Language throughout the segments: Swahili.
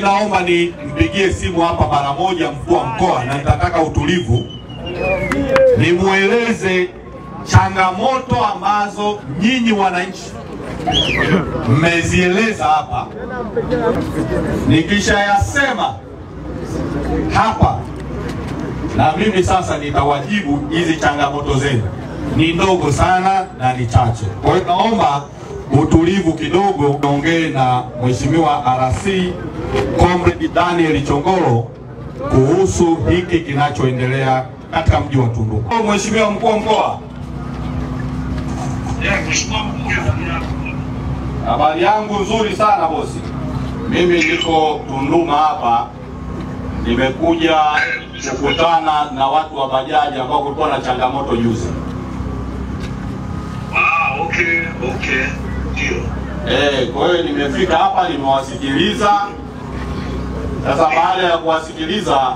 Naomba nimpigie simu hapa mara moja mkuu wa mkoa, na nitataka utulivu, nimueleze changamoto ambazo nyinyi wananchi mmezieleza hapa. Nikisha yasema hapa, na mimi sasa nitawajibu hizi changamoto zenu. Ni ndogo sana na ni chache. Kwa hiyo naomba utulivu kidogo, naongee na Mheshimiwa RC Comrade Daniel Chongolo kuhusu hiki kinachoendelea katika mji wa Tunduma. Mheshimiwa mkuu wa mkoa. Habari yangu nzuri sana bosi. Mimi niko Tunduma hapa. Nimekuja kukutana na watu wa bajaji ambao kulikuwa na changamoto juzi. Okay. Ndio. Kwa hiyo nimefika hapa, nimewasikiliza. Sasa baada ya kuwasikiliza,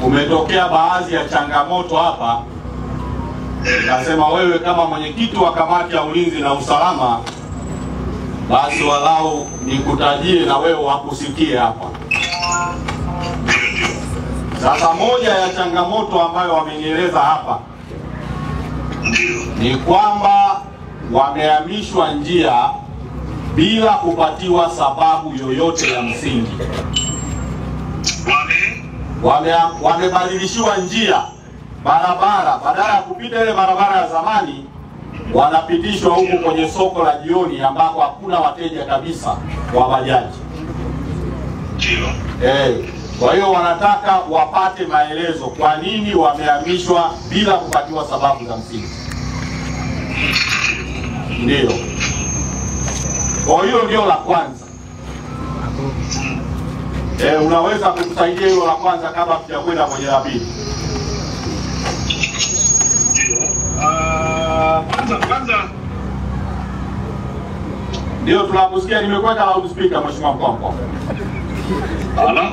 umetokea baadhi ya changamoto hapa. Nasema wewe kama mwenyekiti wa kamati ya ulinzi na usalama, basi walau nikutajie na wewe wakusikie hapa. Sasa moja ya changamoto ambayo wamenieleza hapa ni kwamba wamehamishwa njia bila kupatiwa sababu yoyote ya msingi. Wamebadilishiwa njia, barabara badala ya kupita ile barabara ya zamani wanapitishwa huko kwenye soko la jioni ambako hakuna wateja kabisa wa bajaji. Kwa hiyo wanataka wapate maelezo kwa nini wamehamishwa bila kupatiwa sababu za msingi. Ndio. Kwa hiyo ndio la kwanza. Unaweza kutusaidia hilo la kwanza kabla tujakwenda kwenye la pili? Kwanza ndio tunakusikia, nimekuweka loudspeaker Mheshimiwa mkuu wa mkoa. Ala.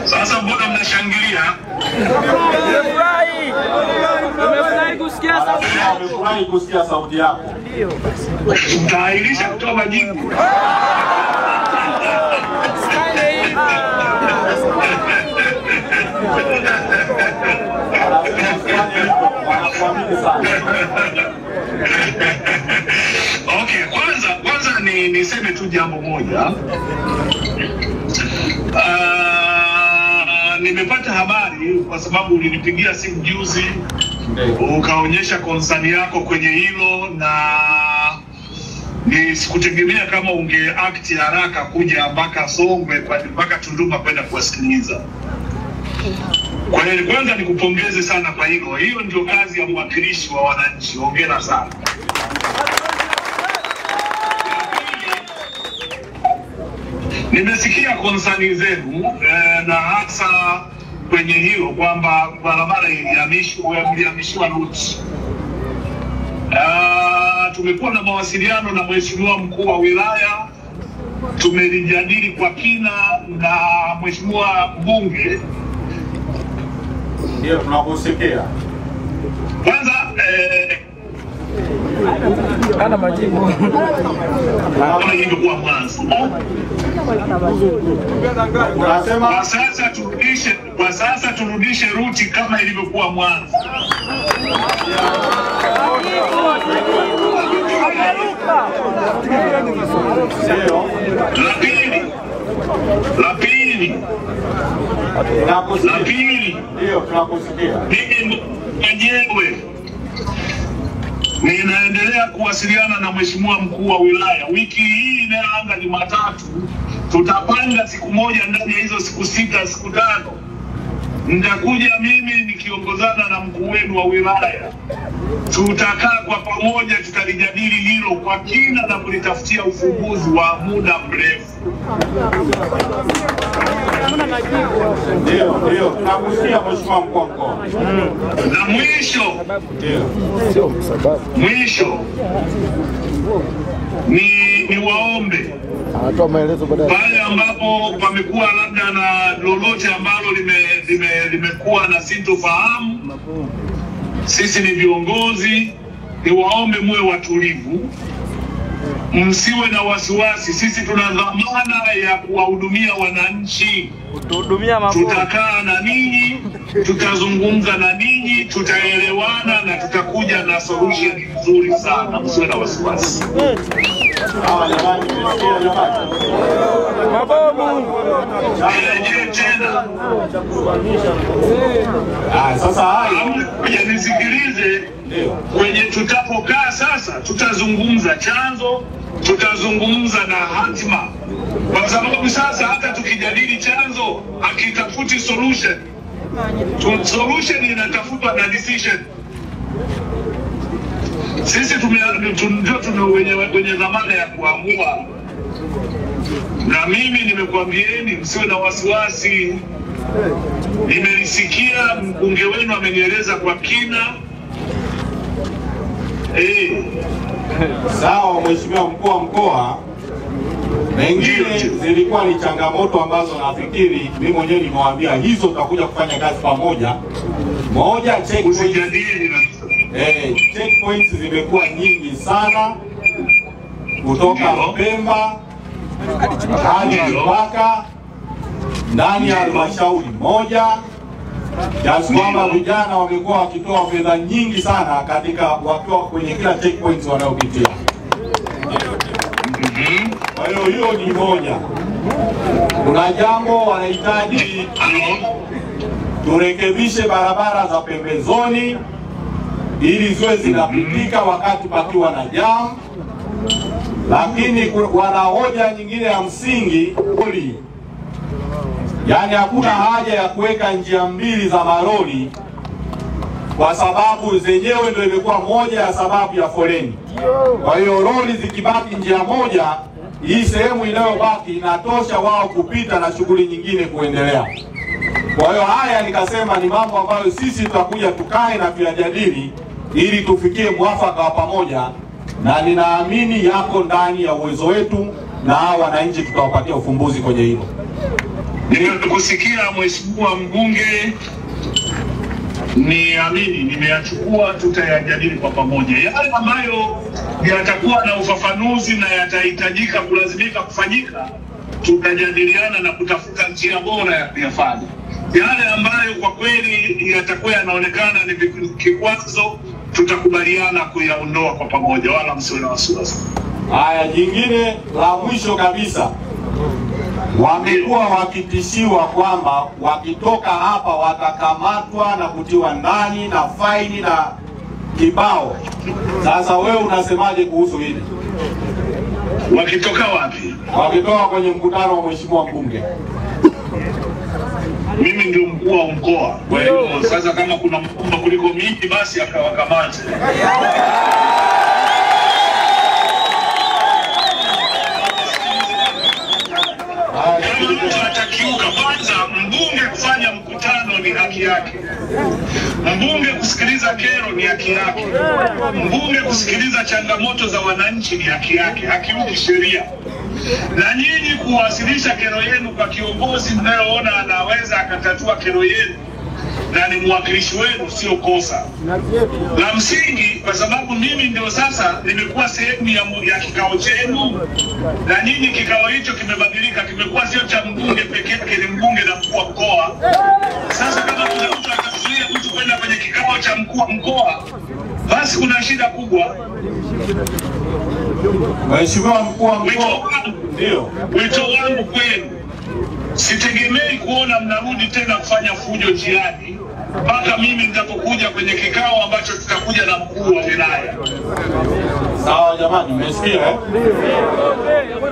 Sasa mbona mnashangilia? Nimefurahi kusikia sauti yako. Nimefurahi kusikia sauti yako. Ndio. Mtaahirisha kutoa majibu. Okay, kwanza niseme tu jambo moja. Nimepata habari kwa sababu ulinipigia simu juzi, ukaonyesha concern yako kwenye hilo, na sikutegemea kama ungeact haraka kuja mpaka Songwe mpaka Tunduma kwenda kuwasikiliza. Kwa hiyo kwanza nikupongeze sana kwa hilo. Hiyo ndio kazi ya mwakilishi wa wananchi. Hongera sana. Nimesikia concern zenu na hasa kwenye hilo kwamba barabara ilihamishwa route. Tumekuwa na mawasiliano na Mheshimiwa mkuu wa wilaya, tumelijadili kwa kina na Mheshimiwa mbunge. Ndio tunakusikia. Kwanza ana majibu. kama ilivyokuwa mwanzo. Unasema kwa sasa turudishe ruti kama ilivyokuwa mwanzo. La pili. Ndio tunakusikia. Mimi mwenyewe ninaendelea kuwasiliana na Mheshimiwa mkuu wa wilaya. Wiki hii inaanza Jumatatu, tutapanga siku moja ndani ya hizo siku 6 siku 5. Nitakuja mimi nikiongozana na mkuu wenu wa wilaya. Tutakaa kwa pamoja, tutalijadili hilo kwa kina na kulitafutia ufumbuzi wa muda mrefu. Ndio tunakusikia Mheshimiwa mkuu wa mkoa. Na mwisho ni waombe Anatoa maelezo baadaye. Pale ambapo pamekuwa labda na lolote ambalo limekuwa na sintofahamu, sisi ni viongozi, niwaombe muwe watulivu, msiwe na wasiwasi. Sisi tuna dhamana ya kuwahudumia wananchi. Tutakaa na ninyi, tutazungumza na ninyi, tutaelewana na tutakuja na solution nzuri sana. Msiwe na wasiwasi. Tena Sasa haya nisikilize, kwenye tutapokaa sasa tutazungumza chanzo, tutazungumza na hatima, kwa sababu sasa hata tukijadili chanzo hakitafuti solution. Solution inatafutwa na decision. Sisi ndio wenye dhamana ya kuamua, na mimi nimekwambieni msiwe na wasiwasi. Nimelisikia mbunge wenu amenieleza kwa kina. Sawa, Mheshimiwa Mkuu wa Mkoa, mengine zilikuwa ni changamoto ambazo nafikiri mimi mwenyewe nimewaambia hizo tutakuja kufanya kazi pamoja. Moja, checkpoints zimekuwa nyingi sana kutoka Mpemba hadi mpaka ndani ya halmashauri moja, kiasi kwamba vijana wamekuwa wakitoa fedha nyingi sana katika wakiwa kwenye kila checkpoints wanayopitia. Kwa hiyo ni moja. Kuna jambo wanahitaji turekebishe barabara za pembezoni ili ziwe zinapitika wakati pakiwa na jam. Lakini wana hoja nyingine ya msingi, yaani hakuna haja ya kuweka njia mbili za maroli, kwa sababu zenyewe ndio imekuwa moja ya sababu ya foleni. Kwa hiyo roli zikibaki njia moja, hii sehemu inayobaki inatosha wao kupita na shughuli nyingine kuendelea. Kwa hiyo haya nikasema ni mambo ambayo sisi tutakuja tukae na tuyajadili ili tufikie mwafaka wa pamoja, na ninaamini yako ndani ya uwezo wetu na wananchi tutawapatia ufumbuzi kwenye hilo. Nimekusikia Mheshimiwa Mbunge, niamini nimeyachukua, tutayajadili kwa pamoja. Yale ambayo yatakuwa na ufafanuzi na yatahitajika kulazimika kufanyika, tutajadiliana na kutafuta njia bora ya kuyafanya. Yale ambayo kwa kweli yatakuwa yanaonekana ni kikwazo, tutakubaliana kuyaondoa kwa pamoja, wala msiwe na wasiwasi. Haya, jingine la mwisho kabisa, wamekuwa wakitishiwa kwamba wakitoka hapa watakamatwa na kutiwa ndani na faini na kibao. Sasa wewe unasemaje kuhusu hili? Wakitoka wapi? Wakitoka kwenye mkutano wa Mheshimiwa Mbunge. Mimi ndio mkuu wa mkoa, kwa hiyo sasa kama kuna mkubwa kuliko mimi basi akawakamate. Atakiuka kwanza. Mbunge kufanya mkutano ni haki yake, mbunge kusikiliza kero ni haki yake, mbunge kusikiliza changamoto za wananchi ni haki yake, hakiuki sheria. Na nyinyi kuwasilisha kero yenu kwa kiongozi mnayoona anaweza akatatua kero yenu na ni mwakilishi wenu, sio kosa la msingi, kwa sababu mimi ndio sasa nimekuwa sehemu ya kikao chenu, na nyinyi kikao hicho kimebadilika, kimekuwa sio cha mbunge pekee yake, ni mbunge na mkuu wa mkoa. Sasa kama kuna mtu atazuia mtu kwenda kwenye kikao cha mkuu wa mkoa, basi kuna shida kubwa. Mheshimiwa Mkuu wa Mkoa, ndio wito wangu kwenu, sitegemei kuona mnarudi tena kufanya fujo njiani mpaka mimi nitapokuja kwenye kikao ambacho tutakuja na mkuu wa wilaya. Sawa jamani, mmesikia?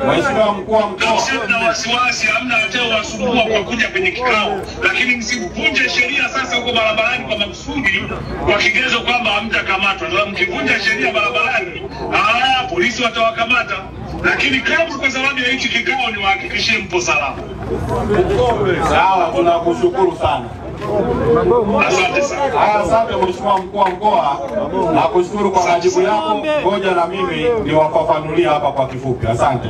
Mheshimiwa Mkuu wa Mkoa, msiwe na wasiwasi, hamna ateo wasumbua kwa kuja kwenye kikao, lakini msivunje sheria sasa huko barabarani kwa makusudi kwa kigezo kwamba hamtakamatwa. Ndio mkivunja sheria barabarani, polisi watawakamata. Lakini kama kwa sababu ya hichi kikao ni wahakikishie mpo salama. Sawa, tunakushukuru sana. Asante sana. Asante Mheshimiwa Mkuu wa Mkoa, nakushukuru kwa majibu yako. Ngoja na mimi niwafafanulie hapa kwa kifupi. Asante.